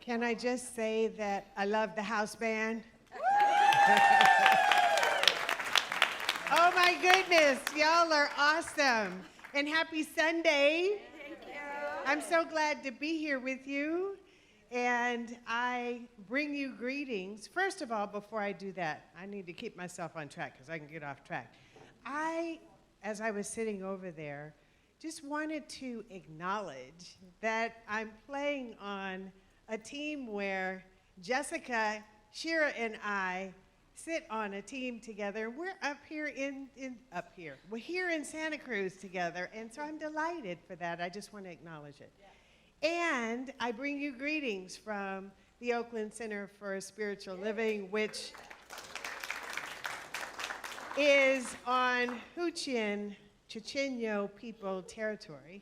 Can I just say that I love the house band? Oh my goodness, y'all are awesome. And happy Sunday. Thank you. I'm so glad to be here with you. And I bring you greetings. First of all, before I do that, I need to keep myself on track because I can get off track. As I was sitting over there, just wanted to acknowledge that I'm playing on a team where Jessica, Shira, and I sit on a team together. We're We're here in Santa Cruz together, and so I'm delighted for that. I just want to acknowledge it. Yeah. And I bring you greetings from the Oakland Center for Spiritual Living, which is on Huichin, Chochenyo people territory.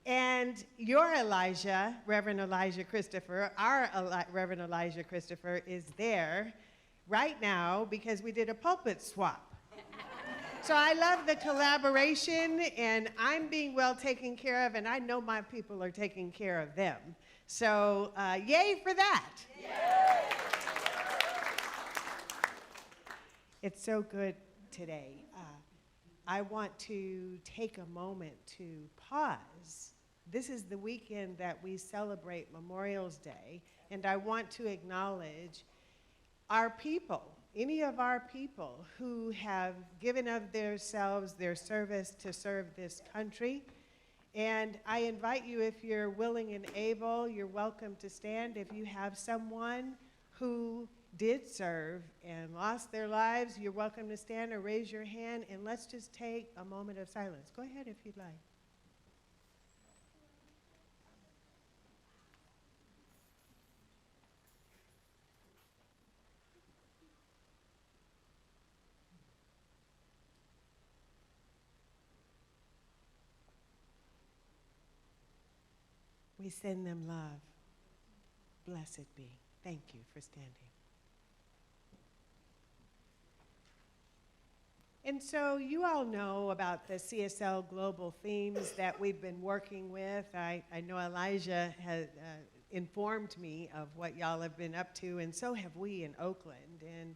And your Elijah, Reverend Elijah Christopher, Reverend Elijah Christopher is there right now because we did a pulpit swap. So I love the collaboration, and I'm being well taken care of, and I know my people are taking care of them. So yay for that. Yay. It's so good today. I want to take a moment to pause. This is the weekend that we celebrate Memorial Day, and I want to acknowledge our people, any of our people who have given of themselves, their service to serve this country. And I invite you, if you're willing and able, you're welcome to stand. If you have someone who did serve and lost their lives, you're welcome to stand or raise your hand, and let's just take a moment of silence. Go ahead if you'd like. We send them love. Blessed be. Thank you for standing. And so you all know about the CSL global themes that we've been working with. I know Elijah has informed me of what y'all have been up to, and so have we in Oakland. And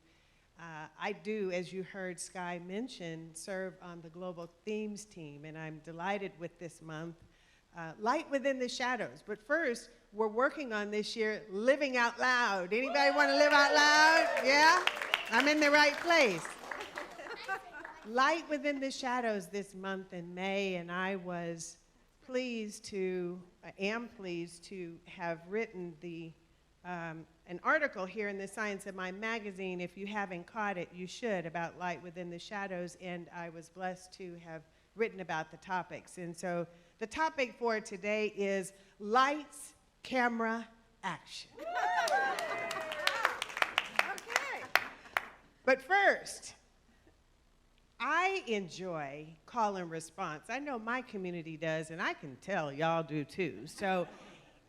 I do, as you heard Sky mention, serve on the global themes team, and I'm delighted with this month, Light Within the Shadows. But first, we're working on this year, Living Out Loud. Anybody want to live out loud? Yeah? I'm in the right place. Light Within the Shadows this month in May, and I am pleased to have written an article here in the Science of Mind magazine. If you haven't caught it, you should, about Light Within the Shadows, and I was blessed to have written about the topics. And so the topic for today is lights, camera, action. Okay. But first, I enjoy call and response. I know my community does, and I can tell y'all do too. So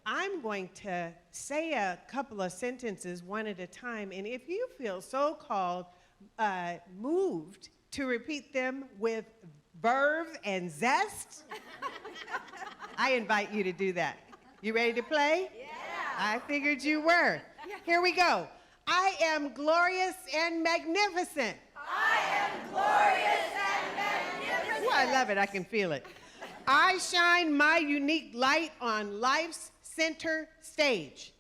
I'm going to say a couple of sentences one at a time, and if you feel so called, moved to repeat them with verve and zest, I invite you to do that. You ready to play? Yeah. I figured you were. Here we go. I am glorious and magnificent. I am glorious and magnificent. Ooh, I love it. I can feel it. I shine my unique light on life's center stage.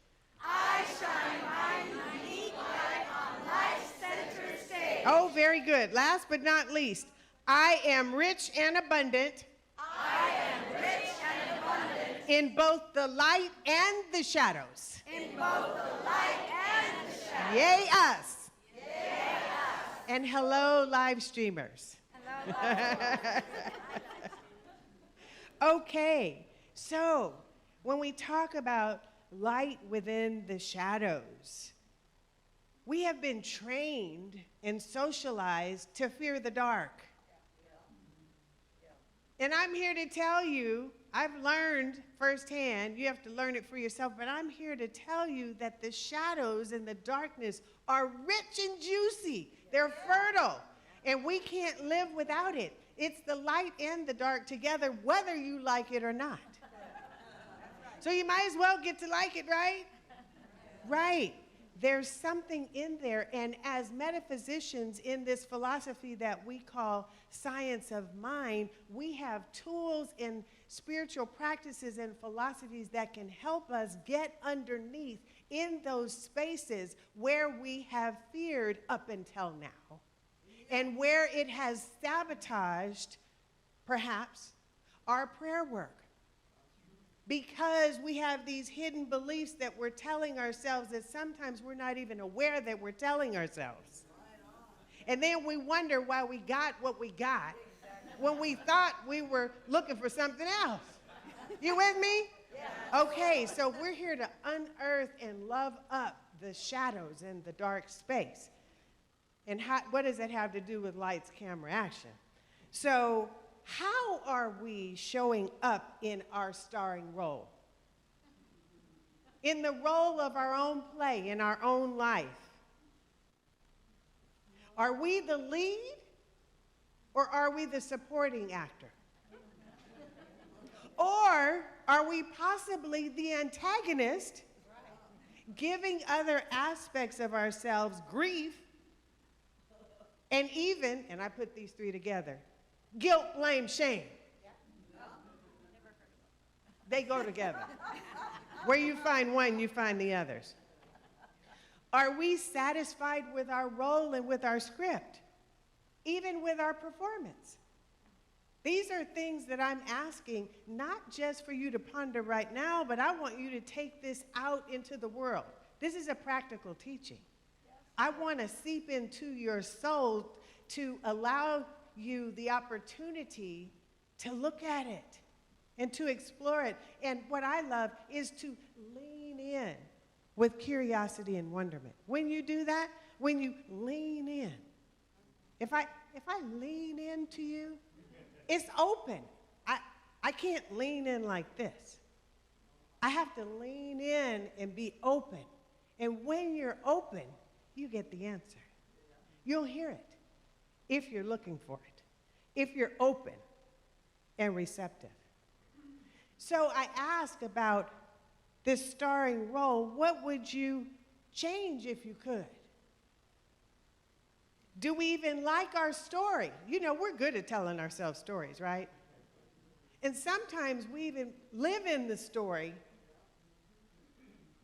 I shine my unique light on life's center stage. Oh, very good. Last but not least, I am rich and abundant. I am rich and abundant. In both the light and the shadows. In both the light and the shadows. Yay us. Yay us. And hello, live streamers. Hello. Okay, so when we talk about light within the shadows, we have been trained and socialized to fear the dark. And I'm here to tell you, I've learned firsthand, you have to learn it for yourself, but I'm here to tell you that the shadows and the darkness are rich and juicy. They're fertile, and we can't live without it. It's the light and the dark together, whether you like it or not. So you might as well get to like it, right? Right. There's something in there. And as metaphysicians in this philosophy that we call science of mind, we have tools and spiritual practices and philosophies that can help us get underneath in those spaces where we have feared up until now and where it has sabotaged, perhaps, our prayer work. Because we have these hidden beliefs that we're telling ourselves that sometimes we're not even aware that we're telling ourselves. And then we wonder why we got what we got when we thought we were looking for something else. You with me? Okay, so we're here to unearth and love up the shadows and the dark space. And what does that have to do with lights, camera, action? So how are we showing up in our starring role? In the role of our own play, in our own life? Are we the lead or are we the supporting actor? Or are we possibly the antagonist, giving other aspects of ourselves grief and even, and I put these three together, guilt, blame, shame. They go together. Where you find one, you find the others. Are we satisfied with our role and with our script, even with our performance? These are things that I'm asking, not just for you to ponder right now, but I want you to take this out into the world. This is a practical teaching. I want to seep into your soul to allow you the opportunity to look at it and to explore it. And what I love is to lean in with curiosity and wonderment. When you do that, when you lean in, if I lean into you, it's open. I can't lean in like this. I have to lean in and be open. And when you're open, you get the answer. You'll hear it if you're looking for it, if you're open and receptive. So I ask about this starring role. What would you change if you could? Do we even like our story? You know, we're good at telling ourselves stories, right? And sometimes we even live in the story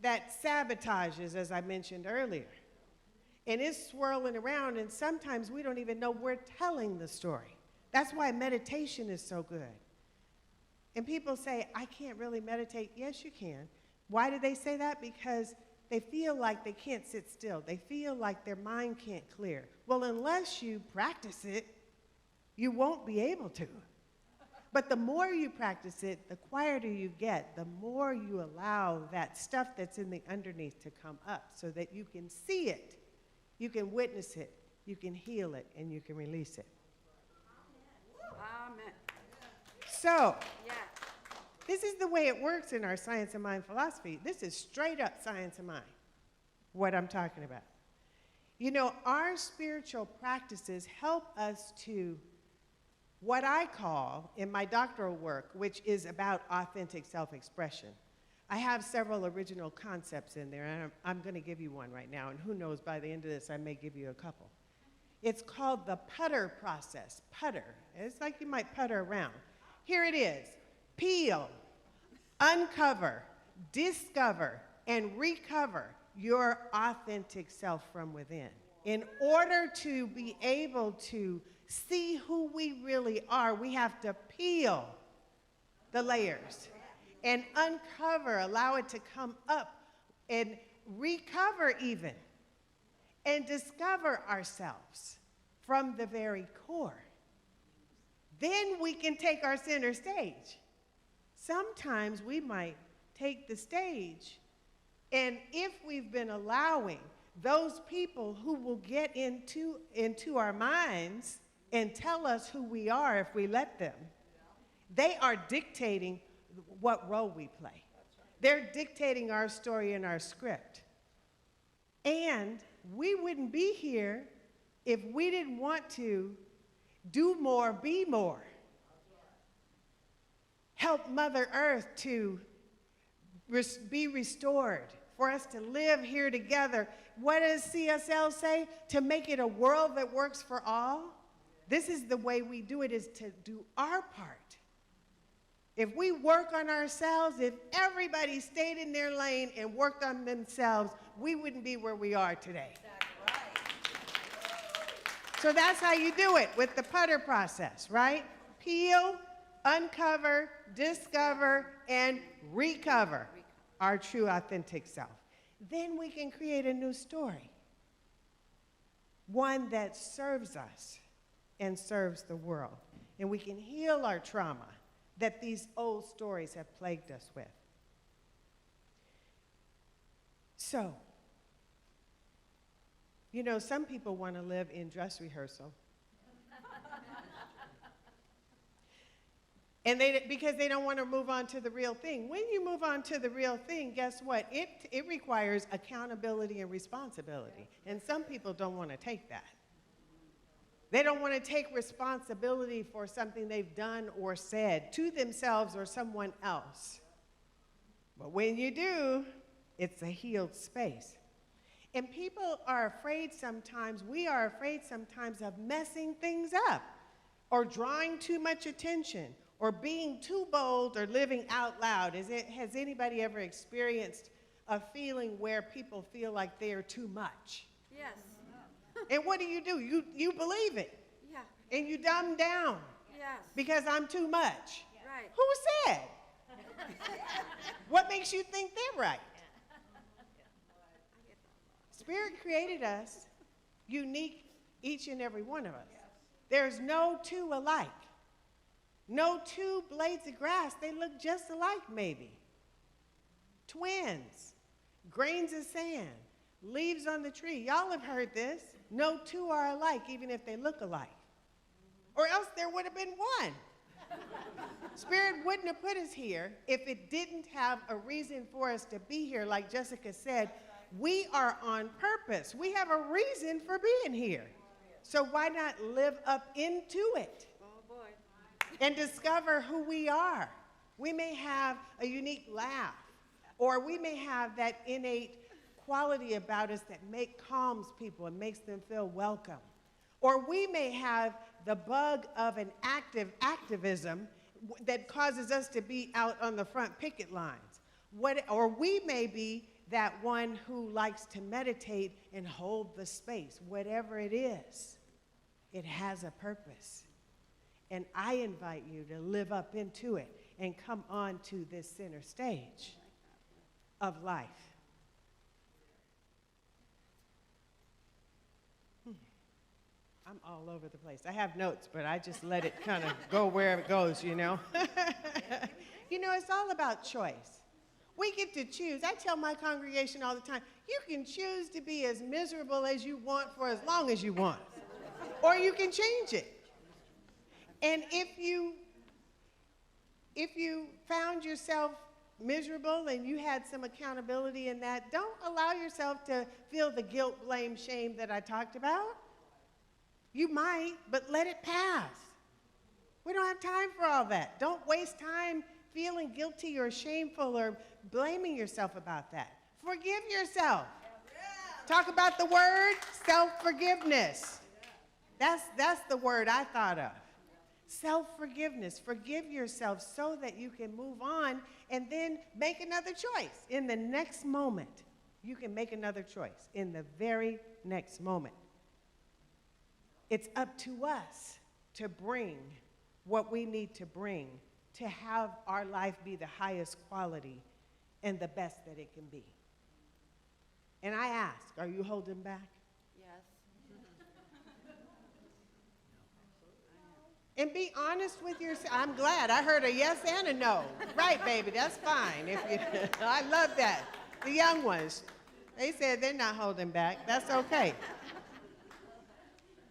that sabotages, as I mentioned earlier. And it's swirling around, and sometimes we don't even know we're telling the story. That's why meditation is so good. And people say, I can't really meditate. Yes, you can. Why do they say that? Because they feel like they can't sit still. They feel like their mind can't clear. Well, unless you practice it, you won't be able to. But the more you practice it, the quieter you get, the more you allow that stuff that's in the underneath to come up so that you can see it, you can witness it, you can heal it, and you can release it. Amen. So, Yeah. this is the way it works in our science of mind philosophy. This is straight up science of mind, what I'm talking about. You know, our spiritual practices help us to what I call in my doctoral work, which is about authentic self-expression. I have several original concepts in there, and I'm going to give you one right now, and who knows, by the end of this, I may give you a couple. It's called the putter process. Putter. It's like you might putter around. Here it is. Peel, uncover, discover, and recover your authentic self from within. In order to be able to see who we really are, we have to peel the layers and uncover, allow it to come up and recover even, and discover ourselves from the very core. Then we can take our center stage. Sometimes we might take the stage, and if we've been allowing those people who will get into our minds and tell us who we are if we let them, they are dictating what role we play. They're dictating our story and our script. And we wouldn't be here if we didn't want to do more, be more. Help Mother Earth to be restored for us to live here together. What does CSL say? To make it a world that works for all. This is the way we do it, is to do our part. If we work on ourselves, if everybody stayed in their lane and worked on themselves, we wouldn't be where we are today. That's right. So that's how you do it with the putter process, right? Peel, uncover, discover, and recover our true, authentic self. Then we can create a new story, one that serves us and serves the world. And we can heal our trauma that these old stories have plagued us with. So, you know, some people want to live in dress rehearsal. And because they don't want to move on to the real thing. When you move on to the real thing, guess what? It requires accountability and responsibility. And some people don't want to take that. They don't want to take responsibility for something they've done or said to themselves or someone else. But when you do, it's a healed space. And people are afraid sometimes, we are afraid sometimes of messing things up or drawing too much attention or being too bold or living out loud. Has anybody ever experienced a feeling where people feel like they are too much? Yes. And what do? You believe it. Yeah. And you dumb down. Yes. Because I'm too much. Right. Who said? What makes you think they're right? Spirit created us unique, each and every one of us. There's no two alike. No two blades of grass. They look just alike, maybe. Twins, grains of sand, leaves on the tree. Y'all have heard this. No two are alike, even if they look alike. Or else there would have been one. Spirit wouldn't have put us here if it didn't have a reason for us to be here. Like Jessica said, we are on purpose. We have a reason for being here. So why not live up into it? Oh, boy. And discover who we are. We may have a unique laugh, or we may have that innate quality about us that calms people and makes them feel welcome. Or we may have the bug of an activism that causes us to be out on the front picket lines. Or we may be that one who likes to meditate and hold the space. Whatever it is, it has a purpose. And I invite you to live up into it and come on to this center stage of life. I'm all over the place. I have notes, but I just let it kind of go wherever it goes, you know. You know, it's all about choice. We get to choose. I tell my congregation all the time, you can choose to be as miserable as you want for as long as you want, or you can change it. And if you found yourself miserable and you had some accountability in that, don't allow yourself to feel the guilt, blame, shame that I talked about. You might, but let it pass. We don't have time for all that. Don't waste time feeling guilty or shameful or blaming yourself about that. Forgive yourself. Talk about the word self-forgiveness. That's the word I thought of. Self-forgiveness. Forgive yourself so that you can move on and then make another choice. In the next moment, you can make another choice. In the very next moment. It's up to us to bring what we need to bring to have our life be the highest quality and the best that it can be. And I ask, are you holding back? Yes. And be honest with yourself. I'm glad. I heard a yes and a no. Right, baby, that's fine. I love that. The young ones, they said they're not holding back. That's okay.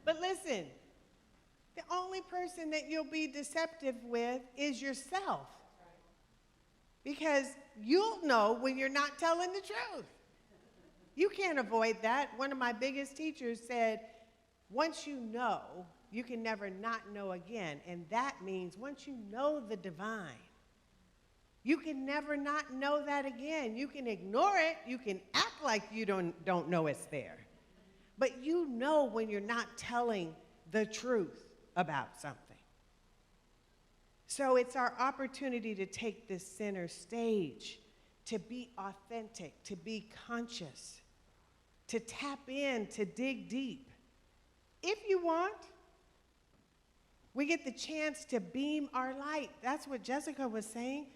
But listen, the only person that you'll be deceptive with is yourself. Because you'll know when you're not telling the truth. You can't avoid that. One of my biggest teachers said, once you know, you can never not know again. And that means once you know the divine, You can never not know that again. You can ignore it. You can act like you don't know it's there. But you know when you're not telling the truth about something. So it's our opportunity to take this center stage, to be authentic, to be conscious, to tap in, to dig deep. If you want, we get the chance to beam our light. That's what Jessica was saying.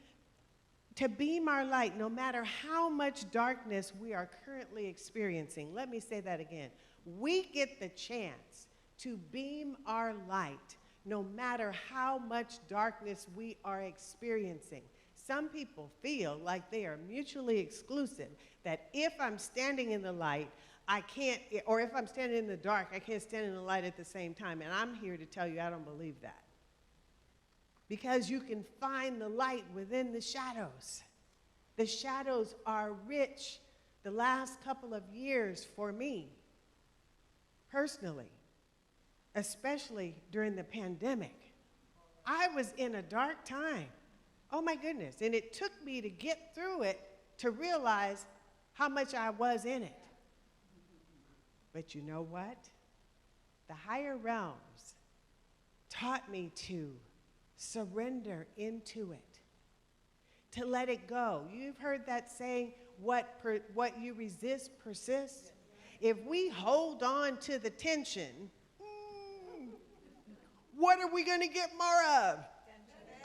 To beam our light, no matter how much darkness we are currently experiencing. Let me say that again. We get the chance to beam our light, no matter how much darkness we are experiencing. Some people feel like they are mutually exclusive, that if I'm standing in the light, I can't, or if I'm standing in the dark, I can't stand in the light at the same time. And I'm here to tell you I don't believe that. Because you can find the light within the shadows. The shadows are rich. The last couple of years for me, personally, especially during the pandemic, I was in a dark time. Oh my goodness. And it took me to get through it to realize how much I was in it. But you know what? The higher realms taught me to surrender into it, to let it go. You've heard that saying, what you resist persists. If we hold on to the tension, what are we going to get more of?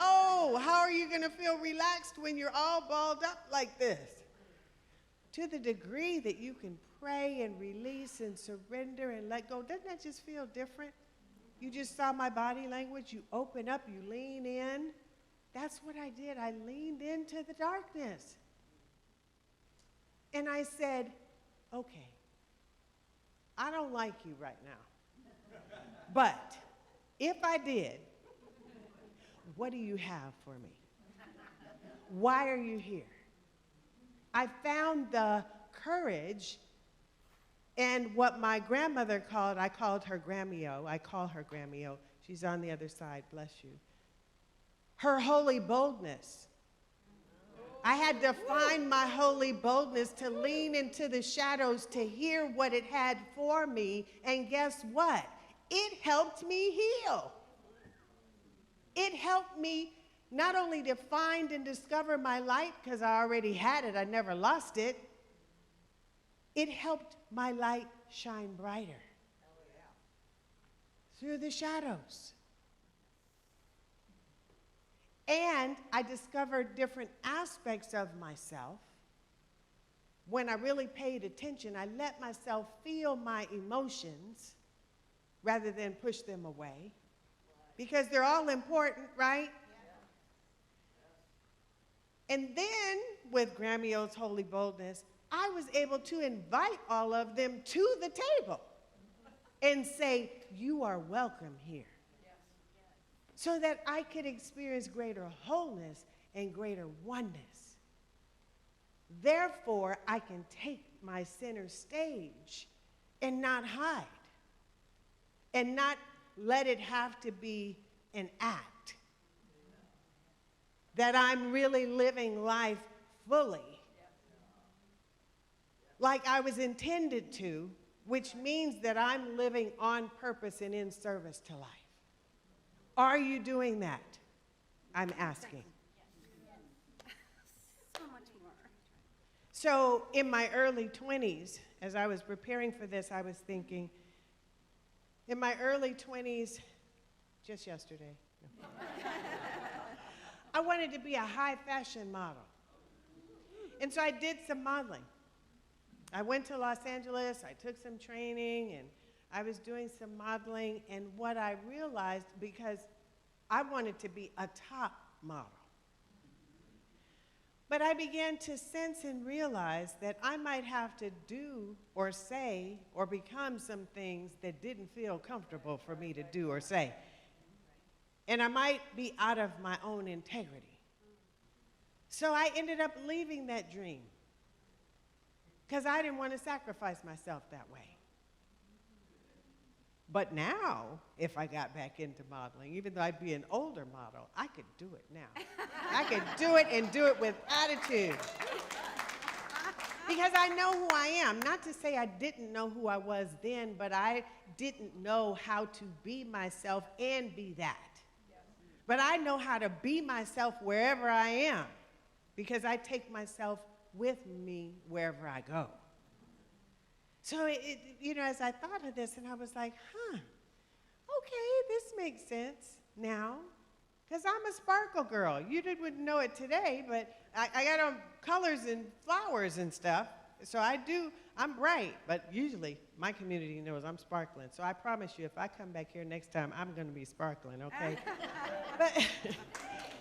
Oh, how are you going to feel relaxed when you're all balled up like this? To the degree that you can pray and release and surrender and let go, doesn't that just feel different? You just saw my body language. You open up, you lean in. That's what I did. I leaned into the darkness. And I said, okay, I don't like you right now. But if I did, what do you have for me? Why are you here? I found the courage and what my grandmother called, I called her Grammio. I call her Grammio. She's on the other side, bless you. Her holy boldness. I had to find my holy boldness to lean into the shadows to hear what it had for me. And guess what? It helped me heal. It helped me not only to find and discover my light, because I already had it, I never lost it. It helped my light shine brighter through the shadows. And I discovered different aspects of myself. When I really paid attention, I let myself feel my emotions rather than push them away. Because they're all important, right? And then, with Grammio's holy boldness, I was able to invite all of them to the table and say, you are welcome here. So that I could experience greater wholeness and greater oneness. Therefore, I can take my center stage and not hide. And not let it have to be an act. That I'm really living life fully. Like I was intended to, which means that I'm living on purpose and in service to life. Are you doing that? I'm asking. So much more. So in my early 20s, as I was preparing for this, I was thinking, in my early 20s, just yesterday, I wanted to be a high fashion model. And so I did some modeling. I went to Los Angeles, I took some training, and I was doing some modeling, and what I realized, because I wanted to be a top model, but I began to sense and realize that I might have to do or say or become some things that didn't feel comfortable for me to do or say. And I might be out of my own integrity. So I ended up leaving that dream because I didn't want to sacrifice myself that way. But now, if I got back into modeling, even though I'd be an older model, I could do it now. I could do it and do it with attitude. Because I know who I am. Not to say I didn't know who I was then, but I didn't know how to be myself and be that. But I know how to be myself wherever I am, because I take myself with me wherever I go. So, as I thought of this, and I was like, okay, this makes sense now, because I'm a sparkle girl. You wouldn't know it today, but I got on colors and flowers and stuff, so I'm bright, but usually my community knows I'm sparkling. So I promise you, if I come back here next time, I'm going to be sparkling, okay? But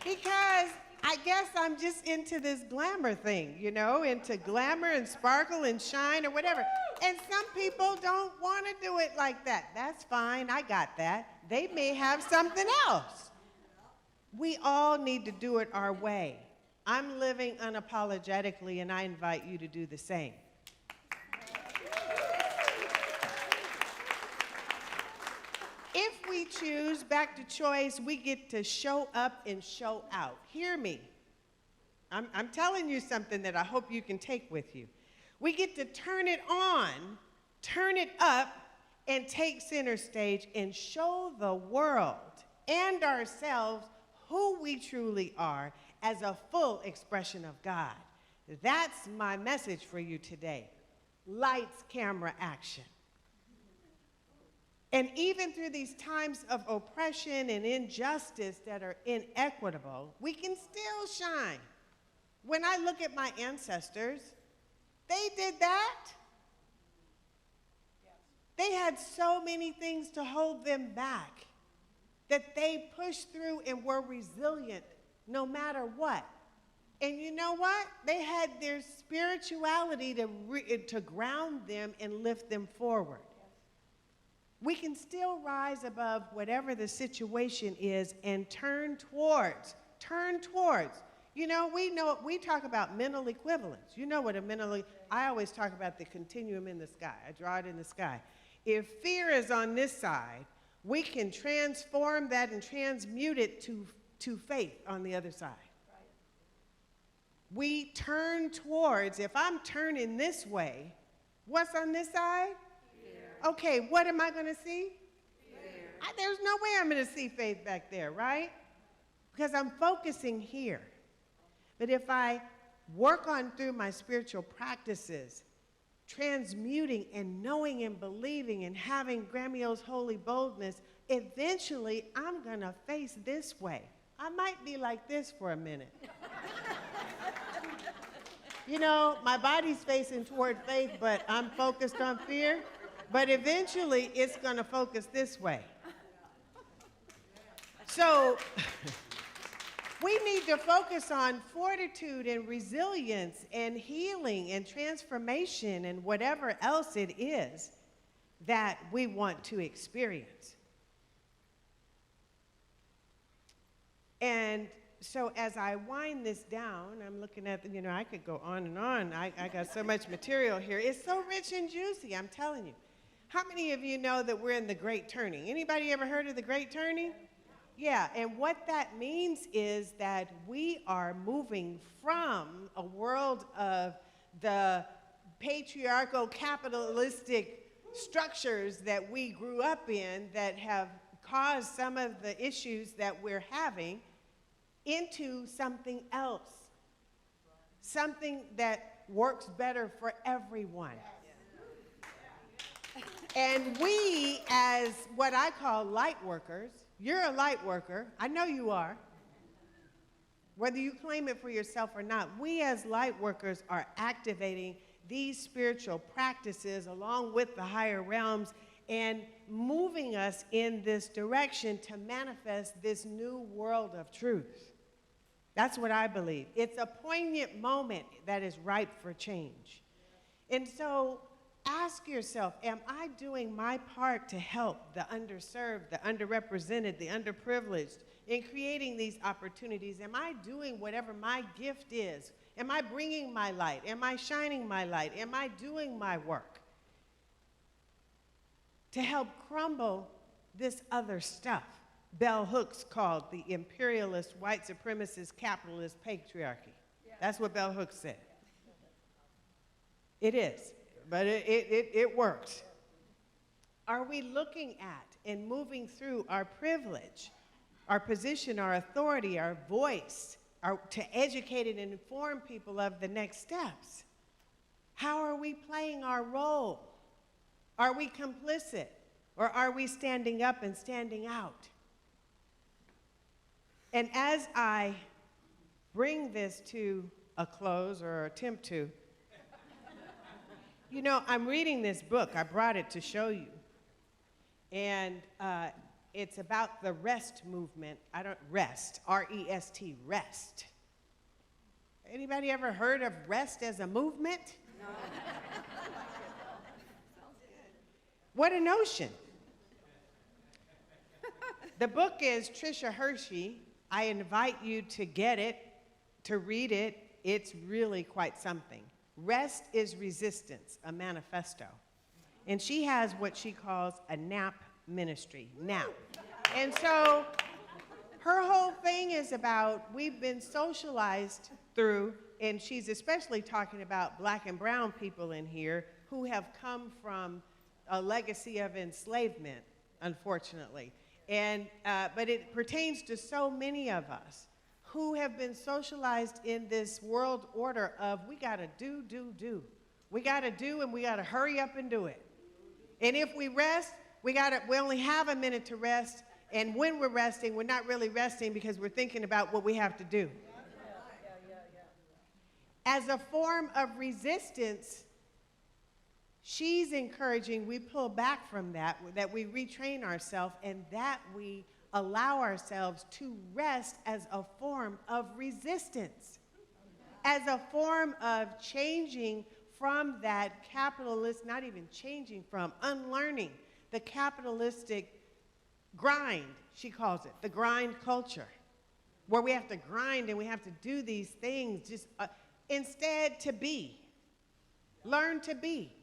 because I guess I'm just into this glamour thing, into glamour and sparkle and shine or whatever. And some people don't want to do it like that. That's fine, I got that. They may have something else. We all need to do it our way. I'm living unapologetically, and I invite you to do the same. If we choose, back to choice, we get to show up and show out. Hear me. I'm telling you something that I hope you can take with you. We get to turn it on, turn it up, and take center stage and show the world and ourselves who we truly are as a full expression of God. That's my message for you today. Lights, camera, action. And even through these times of oppression and injustice that are inequitable, we can still shine. When I look at my ancestors, they did that. They had so many things to hold them back that they pushed through and were resilient no matter what. And you know what? They had their spirituality to ground them and lift them forward. We can still rise above whatever the situation is and turn towards. We talk about mental equivalence. You know what I always talk about the continuum in the sky. I draw it in the sky. If fear is on this side, we can transform that and transmute it to faith on the other side. Right. We turn towards, if I'm turning this way, what's on this side? Fear. Okay, what am I going to see? Fear. There's no way I'm going to see faith back there, right? Because I'm focusing here. But if I work on through my spiritual practices, transmuting and knowing and believing and having Gramio's holy boldness, eventually I'm going to face this way. I might be like this for a minute. My body's facing toward faith, but I'm focused on fear. But eventually it's going to focus this way. So we need to focus on fortitude and resilience and healing and transformation and whatever else it is that we want to experience. And so as I wind this down, I'm looking at, I could go on and on. I got so much material here. It's so rich and juicy, I'm telling you. How many of you know that we're in the Great Turning? Anybody ever heard of the Great Turning? Yeah, and what that means is that we are moving from a world of the patriarchal, capitalistic structures that we grew up in that have caused some of the issues that we're having into something else, something that works better for everyone. And we, as what I call light workers, you're a light worker. I know you are. Whether you claim it for yourself or not, we as light workers are activating these spiritual practices along with the higher realms and moving us in this direction to manifest this new world of truth. That's what I believe. It's a poignant moment that is ripe for change. And so ask yourself, am I doing my part to help the underserved, the underrepresented, the underprivileged in creating these opportunities? Am I doing whatever my gift is? Am I bringing my light? Am I shining my light? Am I doing my work? to help crumble this other stuff Bell Hooks called the imperialist, white supremacist, capitalist patriarchy. That's what Bell Hooks said. It is, but it works. Are we looking at and moving through our privilege, our position, our authority, our voice, to educate and inform people of the next steps? How are we playing our role? Are we complicit, or are we standing up and standing out? And as I bring this to a close, or attempt to, you know, I'm reading this book. I brought it to show you. And it's about the rest movement. Rest, R-E-S-T, rest. Anybody ever heard of rest as a movement? No. What a notion. The book is Tricia Hershey. I invite you to get it, to read it. It's really quite something. Rest is Resistance, a manifesto. And she has what she calls a nap ministry, nap. And so her whole thing is about, we've been socialized through, and she's especially talking about black and brown people in here who have come from a legacy of enslavement, unfortunately. And, but it pertains to so many of us who have been socialized in this world order of, we gotta do. We gotta do, and we gotta hurry up and do it. And if we rest, we only have a minute to rest, and when we're resting, we're not really resting because we're thinking about what we have to do. As a form of resistance, she's encouraging we pull back from that we retrain ourselves, and that we allow ourselves to rest as a form of resistance, as a form of changing from that capitalist, not even changing from, unlearning the capitalistic grind, she calls it, the grind culture, where we have to grind and we have to do these things just instead to be, learn to be.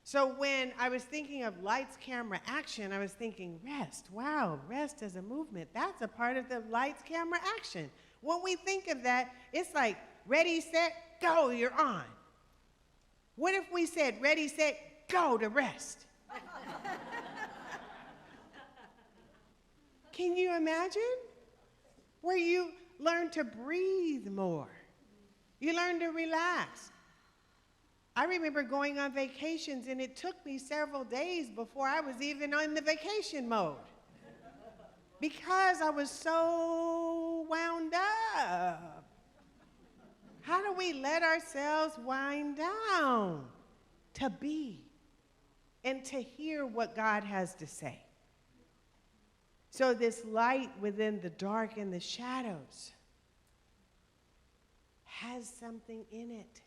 So when I was thinking of lights, camera, action, I was thinking rest. Wow, rest as a movement. That's a part of the lights, camera, action. When we think of that, it's like ready, set, go, you're on. What if we said ready, set, go to rest? Can you imagine? Where you learn to breathe more. You learn to relax. I remember going on vacations, and it took me several days before I was even in the vacation mode because I was so wound up. How do we let ourselves wind down to be and to hear what God has to say? So this light within the dark and the shadows has something in it.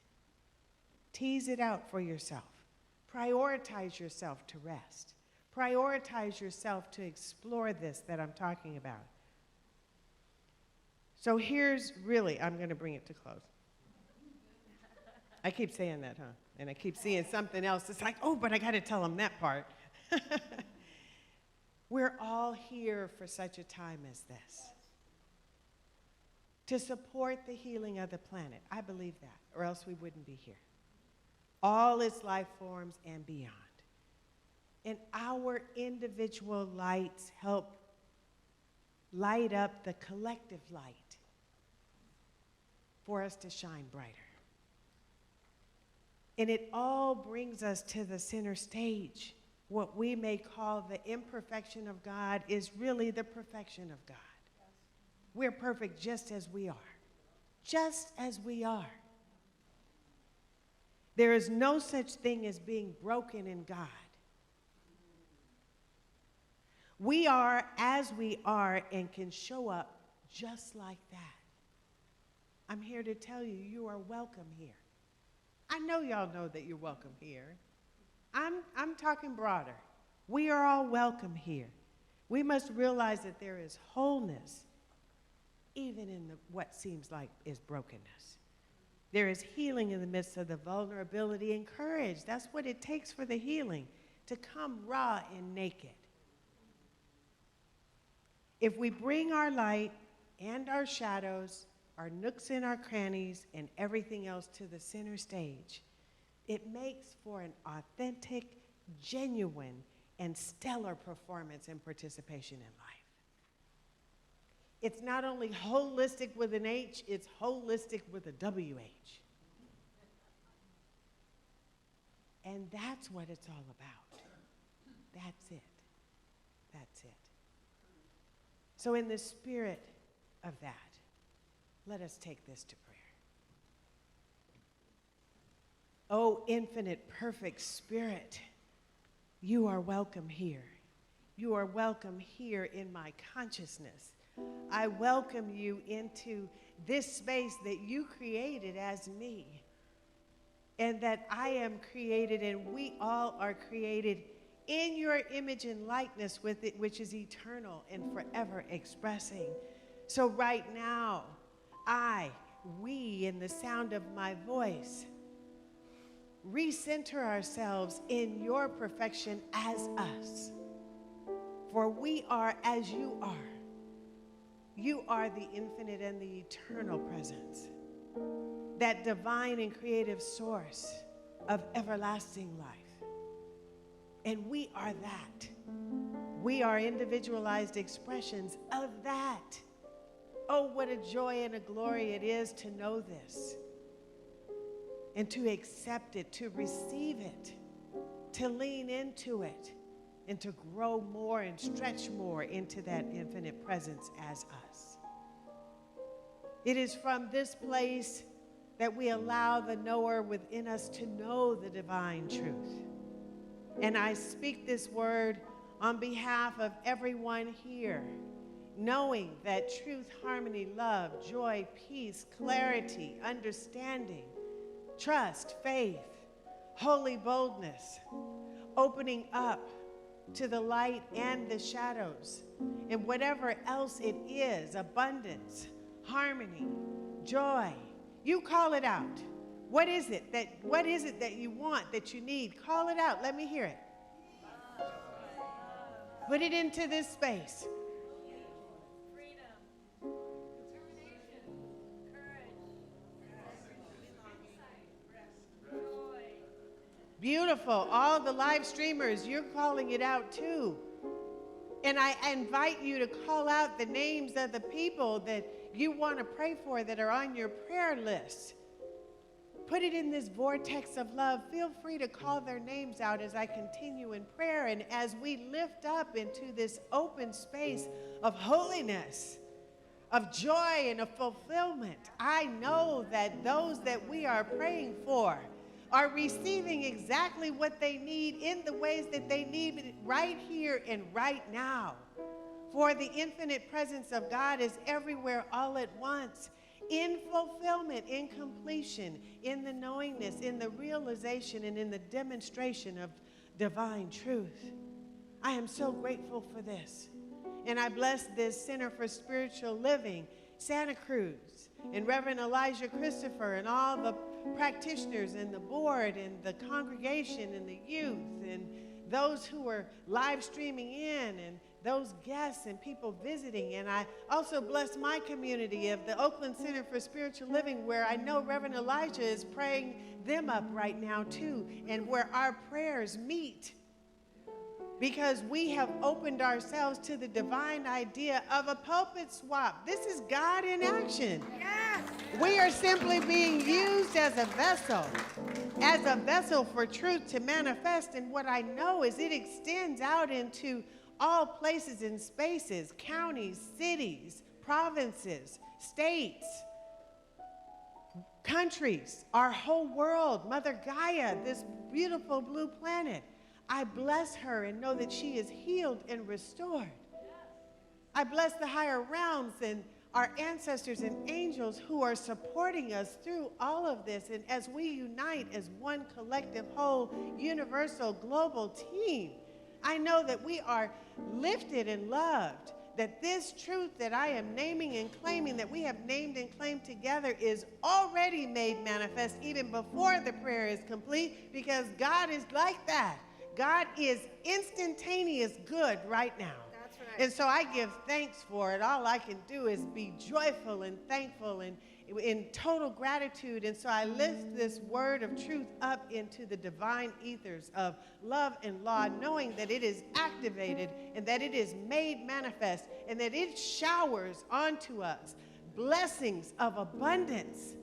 Tease it out for yourself. Prioritize yourself to rest. Prioritize yourself to explore this that I'm talking about. So here's really, I'm going to bring it to close. I keep saying that, huh? And I keep seeing something else. It's like, oh, but I got to tell them that part. We're all here for such a time as this, to support the healing of the planet. I believe that, or else we wouldn't be here. All its life forms and beyond. And our individual lights help light up the collective light for us to shine brighter. And it all brings us to the center stage. What we may call the imperfection of God is really the perfection of God. Yes. We're perfect just as we are. Just as we are. There is no such thing as being broken in God. We are as we are and can show up just like that. I'm here to tell you, you are welcome here. I know y'all know that you're welcome here. I'm talking broader. We are all welcome here. We must realize that there is wholeness even in what seems like is brokenness. There is healing in the midst of the vulnerability and courage. That's what it takes for the healing. to come raw and naked. If we bring our light and our shadows, our nooks and our crannies, and everything else to the center stage, it makes for an authentic, genuine, and stellar performance and participation in life. It's not only holistic with an H, it's holistic with a WH. And that's what it's all about. That's it. That's it. So in the spirit of that, let us take this to prayer. Oh, infinite, perfect Spirit, you are welcome here. You are welcome here in my consciousness. I welcome you into this space that you created as me, and that I am created, and we all are created in your image and likeness with it, which is eternal and forever expressing. So right now, we, in the sound of my voice, recenter ourselves in your perfection as us. For we are as you are. You are the infinite and the eternal presence, that divine and creative source of everlasting life. And we are that. We are individualized expressions of that. Oh, what a joy and a glory it is to know this, and to accept it, to receive it, to lean into it, and to grow more and stretch more into that infinite presence as us. It is from this place that we allow the knower within us to know the divine truth. And I speak this word on behalf of everyone here, knowing that truth, harmony, love, joy, peace, clarity, understanding, trust, faith, holy boldness, opening up to the light and the shadows, and whatever else it is, abundance, harmony, joy, you call it out. What is it that you want, that you need? Call it out. Let me hear it. Put it into this space. Beautiful. All the live streamers, you're calling it out too. And I invite you to call out the names of the people that you want to pray for that are on your prayer list. Put it in this vortex of love. Feel free to call their names out as I continue in prayer and as we lift up into this open space of holiness, of joy, and of fulfillment. I know that those that we are praying for are receiving exactly what they need in the ways that they need it right here and right now. For the infinite presence of God is everywhere all at once, in fulfillment, in completion, in the knowingness, in the realization, and in the demonstration of divine truth. I am so grateful for this. And I bless this Center for Spiritual Living, Santa Cruz, and Reverend Elijah Christopher, and all the practitioners and the board and the congregation and the youth and those who are live streaming in, and those guests and people visiting. And I also bless my community of the Oakland Center for Spiritual Living, where I know Reverend Elijah is praying them up right now too, and where our prayers meet, because we have opened ourselves to the divine idea of a pulpit swap. This is God in action. Yes. We are simply being used as a vessel for truth to manifest. And what I know is it extends out into all places and spaces, counties, cities, provinces, states, countries, our whole world, Mother Gaia, this beautiful blue planet. I bless her and know that she is healed and restored. I bless the higher realms and our ancestors and angels who are supporting us through all of this. And as we unite as one collective, whole, universal, global team, I know that we are lifted and loved, that this truth that I am naming and claiming, that we have named and claimed together, is already made manifest even before the prayer is complete, because God is like that. God is instantaneous good right now. That's right. And so I give thanks for it. All I can do is be joyful and thankful and in total gratitude. And so I lift this word of truth up into the divine ethers of love and law, knowing that it is activated and that it is made manifest and that it showers onto us blessings of abundance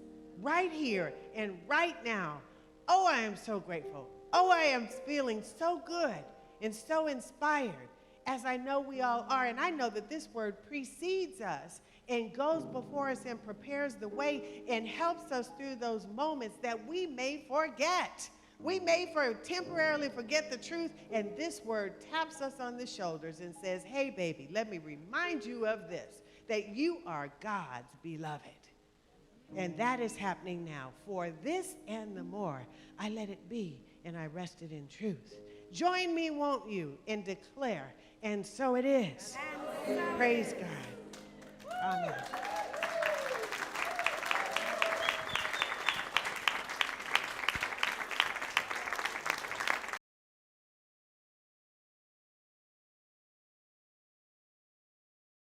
right here and right now. Oh, I am so grateful. Oh, I am feeling so good and so inspired, as I know we all are. And I know that this word precedes us and goes before us and prepares the way and helps us through those moments that we may forget. We may temporarily forget the truth, and this word taps us on the shoulders and says, hey, baby, let me remind you of this, that you are God's beloved. And that is happening now. For this and the more, I let it be, and I rested in truth. Join me, won't you, and declare, and so it is. Praise God. Amen.